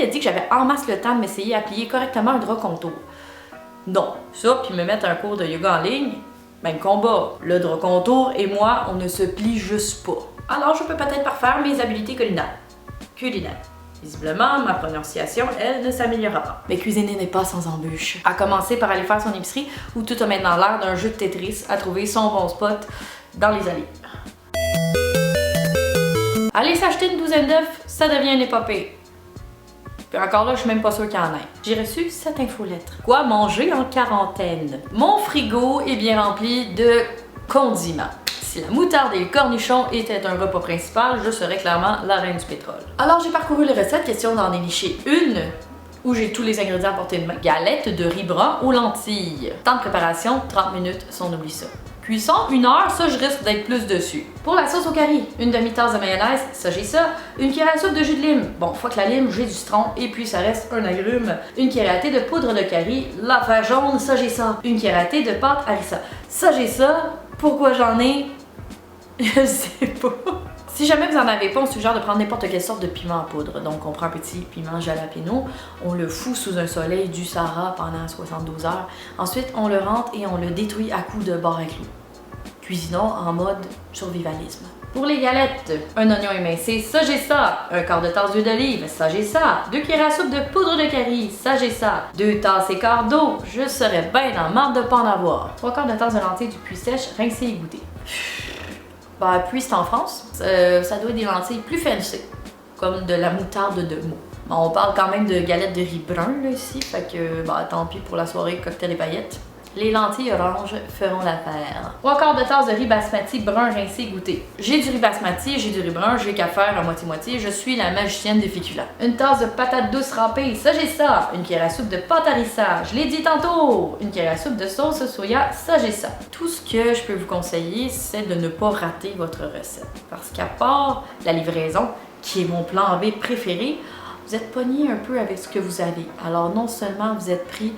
a dit que j'avais en masse le temps de m'essayer à plier correctement un drap contour. Non, ça puis me mettre un cours de yoga en ligne, même combat. Le drap contour et moi, on ne se plie juste pas. Alors je peux peut-être parfaire mes habiletés culinaires. Visiblement, ma prononciation, elle, ne s'améliorera pas. Mais cuisiner n'est pas sans embûches. À commencer par aller faire son épicerie où tout a maintenant l'air d'un jeu de Tetris à trouver son bon spot dans les allées. Aller s'acheter une douzaine d'œufs, ça devient une épopée. Puis encore là, je suis même pas sûre qu'il y en ait. J'ai reçu cette infolettre. Quoi manger en quarantaine? Mon frigo est bien rempli de condiments. Si la moutarde et le cornichon étaient un repas principal, je serais clairement la reine du pétrole. Alors j'ai parcouru les recettes, question d'en dénicher une où j'ai tous les ingrédients à portée de main. Galette de riz brun aux lentilles. Temps de préparation, 30 minutes, si on oublie ça. Cuisson, 1 heure, ça je risque d'être plus dessus. Pour la sauce au curry, une demi-tasse de mayonnaise, ça j'ai ça. Une cuillère à soupe de jus de lime. Bon, fois que la lime, j'ai du citron et puis ça reste un agrume. Une cuillère à thé de poudre de curry, l'affaire jaune, ça j'ai ça. Une cuillère à thé de pâte harissa, ça j'ai ça. Pourquoi j'en ai? Je sais pas. Si jamais vous en avez pas, on suggère de prendre n'importe quelle sorte de piment en poudre. Donc on prend un petit piment jalapeno, on le fout sous un soleil du Sahara pendant 72 heures. Ensuite, on le rentre et on le détruit à coups de barre à clous. Cuisinons en mode survivalisme. Pour les galettes, un oignon émincé, ça j'ai ça. Un quart de tasse d'huile d'olive, ça j'ai ça. 2 cuillères à soupe de poudre de curry, ça j'ai ça. 2 tasses et quart d'eau, je serais bien en marre de pas en avoir. 3 quarts de tasse de lentilles du puits sèche, rincées et goûtées. Bah, puis c'est en France, ça doit être des lentilles plus fancy, comme de la moutarde de Meaux. Bon, on parle quand même de galettes de riz brun là, ici, fait que bah, tant pis pour la soirée cocktail et paillettes. Les lentilles oranges feront l'affaire. 3 quarts de tasse de riz basmati brun rincé goûté. J'ai du riz basmati, j'ai du riz brun, j'ai qu'à faire à moitié-moitié, je suis la magicienne des féculents. Une tasse de patates douces râpées, ça j'ai ça. Une cuillère à soupe de pâte harissa, je l'ai dit tantôt. Une cuillère à soupe de sauce soya, ça j'ai ça. Tout ce que je peux vous conseiller, c'est de ne pas rater votre recette. Parce qu'à part la livraison, qui est mon plan B préféré, vous êtes pogné un peu avec ce que vous avez. Alors non seulement vous êtes pris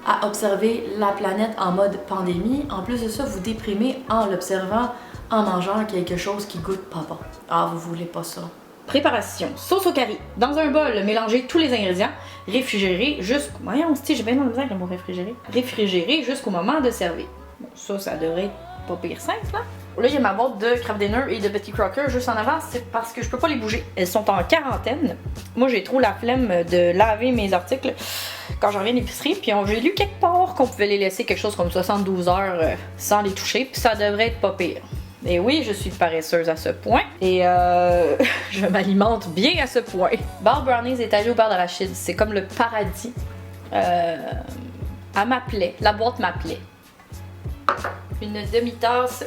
à observer la planète en mode pandémie. En plus de ça, vous déprimez en l'observant, en mangeant quelque chose qui goûte pas bon. Ah, vous voulez pas ça. Préparation. Sauce au curry. Dans un bol, mélangez tous les ingrédients. Réfrigérer jusqu'au... Voyons, j'ai bien dans le le mot réfrigérer. Réfrigérer jusqu'au moment de servir. Bon, ça devrait être pas pire simple, là. Là, j'ai ma boîte de Kraft Dinner et de Betty Crocker juste en avant, c'est parce que je peux pas les bouger. Elles sont en quarantaine. Moi, j'ai trop la flemme de laver mes articles quand je reviens d'épicerie. Puis j'ai lu quelque part qu'on pouvait les laisser quelque chose comme 72 heures sans les toucher. Puis ça devrait être pas pire. Et oui, je suis paresseuse à ce point. Et je m'alimente bien à ce point. Bar brownies étalés au beurre d'arachide. C'est comme le paradis. Elle m'appelait. La boîte m'appelait. Une demi-tasse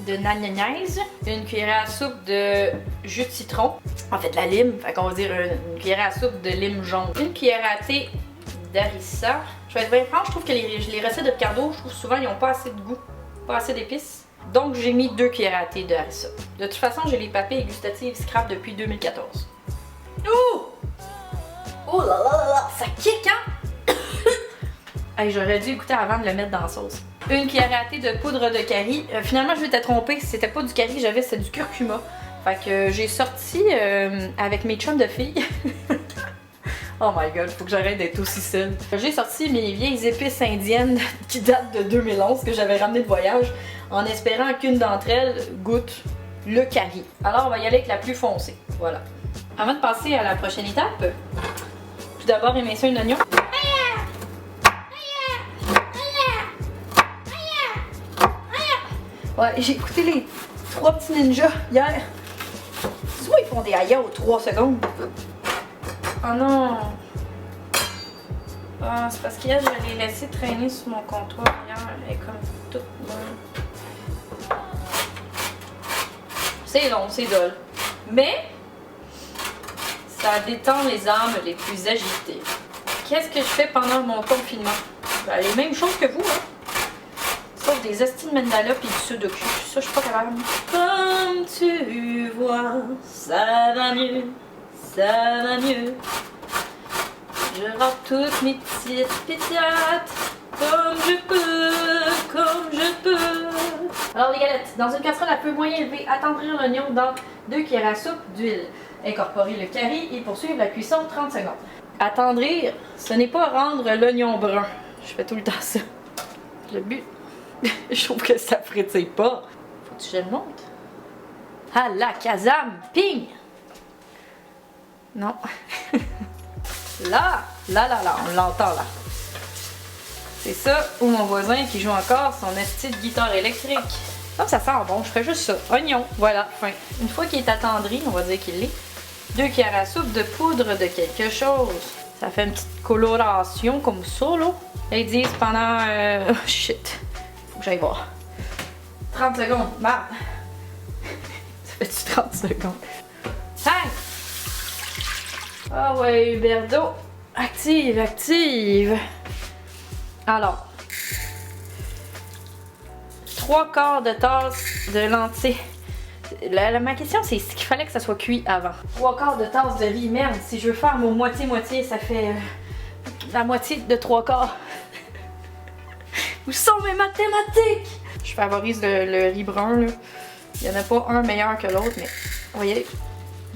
de gnagnaise, une cuillère à soupe de jus de citron, en fait la lime, fait qu'on va dire une cuillère à soupe de lime jaune, une cuillère à thé d'harissa. Je vais être bien franche, je trouve que les recettes de Picardo, je trouve souvent ils n'ont pas assez de goût, pas assez d'épices. Donc j'ai mis 2 cuillères à thé de harissa. De toute façon, j'ai les papilles gustatives scrap depuis 2014. Ouh! Oh là là là là! Ça kick, hein? Hey, j'aurais dû écouter avant de le mettre dans la sauce. Une cuillère à thé de poudre de curry. Finalement, je m'étais trompée. C'était pas du curry que j'avais, c'était du curcuma. Fait que j'ai sorti avec mes chums de filles. Oh my god, faut que j'arrête d'être aussi seule. J'ai sorti mes vieilles épices indiennes qui datent de 2011 que j'avais ramenées de voyage en espérant qu'une d'entre elles goûte le curry. Alors, on va y aller avec la plus foncée. Voilà. Avant de passer à la prochaine étape, tout d'abord émincer un oignon. Ouais, j'ai écouté les 3 petits ninjas hier. Souvent ils font des aïeux aux 3 secondes. Oh non! Ah, c'est parce qu'hier je l'ai laissé traîner sur mon comptoir hier. Elle est comme toute bonne. C'est long, c'est dole. Mais ça détend les âmes les plus agitées. Qu'est-ce que je fais pendant mon confinement? Ben, les mêmes choses que vous, hein? Sauf des astis de mandala pis du sudoku. Ça, je suis pas capable. Comme tu vois, ça va mieux, ça va mieux. Je rate toutes mes petites pétates, comme je peux. Alors les galettes, dans une casserole à feu moyen élevé, attendrir l'oignon dans 2 cuillères à soupe d'huile. Incorporer le curry et poursuivre la cuisson 30 secondes. Attendrir, ce n'est pas rendre l'oignon brun. Je fais tout le temps ça. Le but, je trouve que ça frétille pas. Faut que je le monte. Ah la Kazam, ping! Non. Là, on l'entend là. C'est ça, ou mon voisin qui joue encore son esti de guitare électrique. Comme ça sent bon, je ferais juste ça. Oignon, voilà, fin. Une fois qu'il est attendri, on va dire qu'il l'est. 2 cuillères à soupe de poudre de quelque chose. Ça fait une petite coloration comme ça, là. Ils disent pendant... Oh shit. Faut que j'aille voir. 30 secondes, merde. Ça fait-tu 30 secondes? Hey! Ah ouais, Huberdo. Active, active. Alors. 3/4 de tasse de lentilles. Ma question, c'est ce qu'il fallait que ça soit cuit avant. 3/4 de tasse de riz. Merde, si je veux faire mon moitié-moitié, ça fait la moitié de 3/4. Où sont mes mathématiques? Je favorise le riz brun, là. Il n'y en a pas un meilleur que l'autre, mais vous voyez,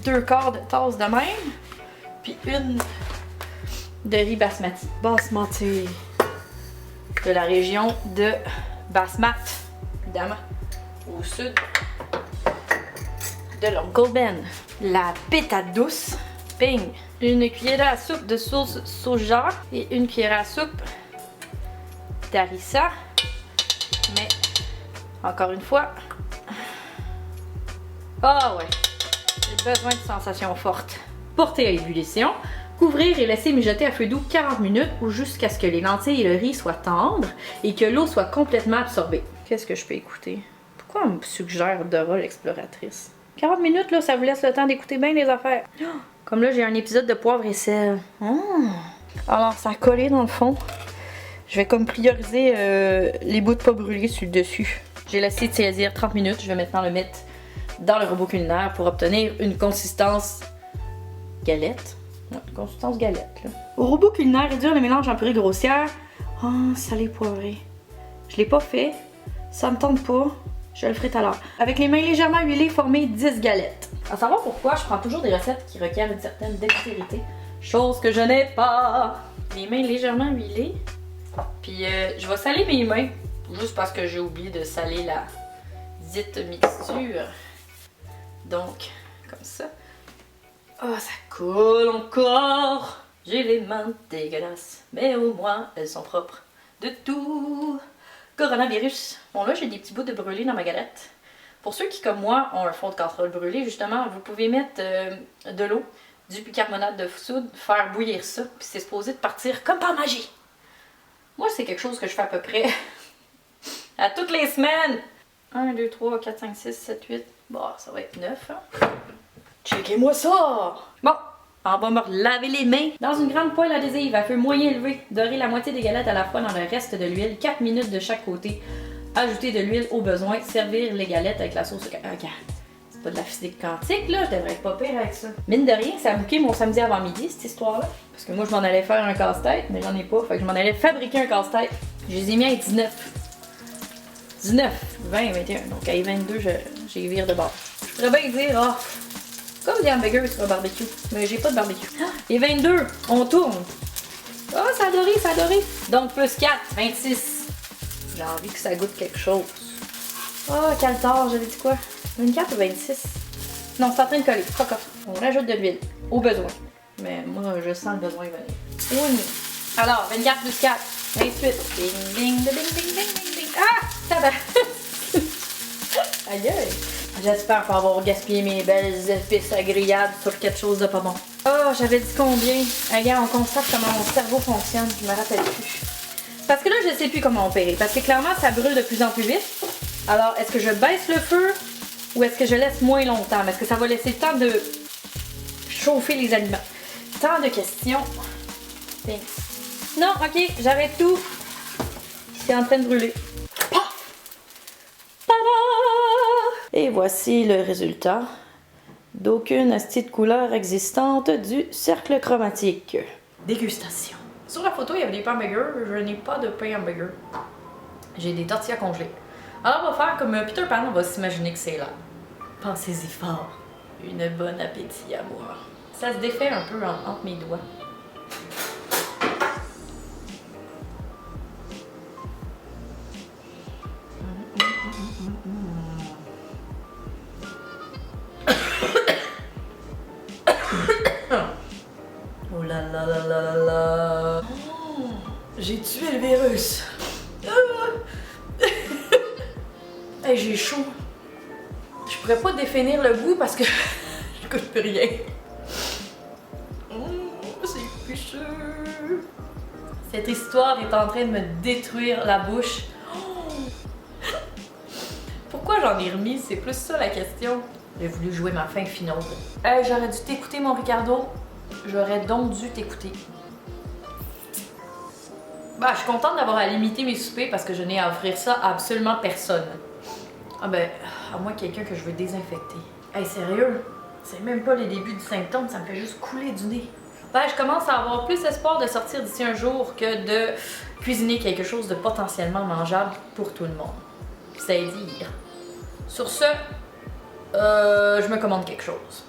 2/4 de tasse de même. Puis une de riz basmati. Basmati. De la région de Basmat, évidemment, au sud de l'Oncle Ben. La pétate douce, ping. Une cuillère à soupe de sauce soja et une cuillère à soupe d'harissa. Mais, encore une fois, ah ouais, j'ai besoin de sensations fortes. Porter à ébullition, couvrir et laisser mijoter à feu doux 40 minutes ou jusqu'à ce que les lentilles et le riz soient tendres et que l'eau soit complètement absorbée. Qu'est-ce que je peux écouter? Pourquoi on me suggère Dora l'exploratrice? 40 minutes, là, ça vous laisse le temps d'écouter bien les affaires. Comme là, j'ai un épisode de poivre et sel. Alors, ça a collé dans le fond. Je vais comme prioriser les bouts de pas brûlés sur le dessus. J'ai laissé tiédir 30 minutes. Je vais maintenant le mettre dans le robot culinaire pour obtenir une consistance galette. Ouais, consistance galette, là. Au robot culinaire, réduire le mélange en purée grossière. Oh, salé poivré. Je l'ai pas fait. Ça me tente pas. Je le ferai tout à l'heure. Avec les mains légèrement huilées, former 10 galettes. À savoir pourquoi, je prends toujours des recettes qui requièrent une certaine dextérité. Chose que je n'ai pas. Les mains légèrement huilées. Puis je vais saler mes mains. Juste parce que j'ai oublié de saler la dite mixture. Donc, comme ça. Oh, ça coule encore. J'ai les mains dégueulasses. Mais au moins, elles sont propres de tout coronavirus. Bon, là, j'ai des petits bouts de brûlé dans ma galette. Pour ceux qui, comme moi, ont un fond de casserole brûlé, justement, vous pouvez mettre de l'eau, du bicarbonate de soude, faire bouillir ça, puis c'est supposé de partir comme par magie. Moi, c'est quelque chose que je fais à peu près à toutes les semaines. 1, 2, 3, 4, 5, 6, 7, 8. Bon, ça va être 9. Hein? Checkez-moi ça! Bon, on va me laver les mains. Dans une grande poêle adhésive à feu moyen élevé, dorez la moitié des galettes à la fois dans le reste de l'huile, 4 minutes de chaque côté. Ajoutez de l'huile au besoin, servir les galettes avec la sauce. C'est pas de la physique quantique, là, je devrais être pas pire avec ça. Mine de rien, ça a bouqué mon samedi avant midi, cette histoire-là. Parce que moi, je m'en allais faire un casse-tête, mais j'en ai pas. Fait que je m'en allais fabriquer un casse-tête. Je les ai mis à 19. 19, 20, 21. Donc à 22, j'ai vire de bord. Je pourrais bien dire, ah, comme des hamburgers sur un barbecue. Mais j'ai pas de barbecue. Et 22, on tourne. Oh, ça a doré, ça a doré. Donc plus 4, 26. J'ai envie que ça goûte quelque chose. Oh, quel tort, j'avais dit quoi? 24 ou 26? Non, c'est en train de coller. Fuck off. On rajoute de l'huile, au besoin. Mais moi, je sens le besoin venir. Oui. Alors, 24 plus 4, 28. Ding, ding, ding, ding, ding, ding, ding. Ah! Tabac! Aïe aïe! J'espère pas avoir gaspillé mes belles épices agréables sur quelque chose de pas bon. Oh, j'avais dit combien? Regarde, on constate comment mon cerveau fonctionne, je me rappelle plus. Parce que là, je sais plus comment opérer. Parce que clairement, ça brûle de plus en plus vite. Alors, est-ce que je baisse le feu ou est-ce que je laisse moins longtemps? Est-ce que ça va laisser le temps de chauffer les aliments? Tant de questions. Thanks. Non, ok, j'arrête tout. C'est en train de brûler. Et voici le résultat d'aucune astuce de couleur existante du cercle chromatique. Dégustation. Sur la photo, il y avait des pains hamburgers. Je n'ai pas de pain hamburger. J'ai des tortillas congelées. Alors, on va faire comme Peter Pan, on va s'imaginer que c'est là. Pensez-y fort. Une bonne appétit à boire. Ça se défait un peu entre mes doigts. là là là là là là. Oh, j'ai tué le virus. Hey, j'ai chaud. Je pourrais pas définir le goût parce que je goûte plus rien. C'est fichu. Cette histoire est en train de me détruire la bouche. Pourquoi j'en ai remis? C'est plus ça la question. J'ai voulu jouer ma fin finale. J'aurais dû t'écouter, mon Ricardo. J'aurais donc dû t'écouter. Bah, je suis contente d'avoir à limiter mes soupers parce que je n'ai à offrir ça à absolument personne. Ah ben, à moins quelqu'un que je veux désinfecter. Hey, sérieux? C'est même pas les débuts du symptôme, ça me fait juste couler du nez. Ben, je commence à avoir plus espoir de sortir d'ici un jour que de cuisiner quelque chose de potentiellement mangeable pour tout le monde. C'est dire. Sur ce, je me commande quelque chose.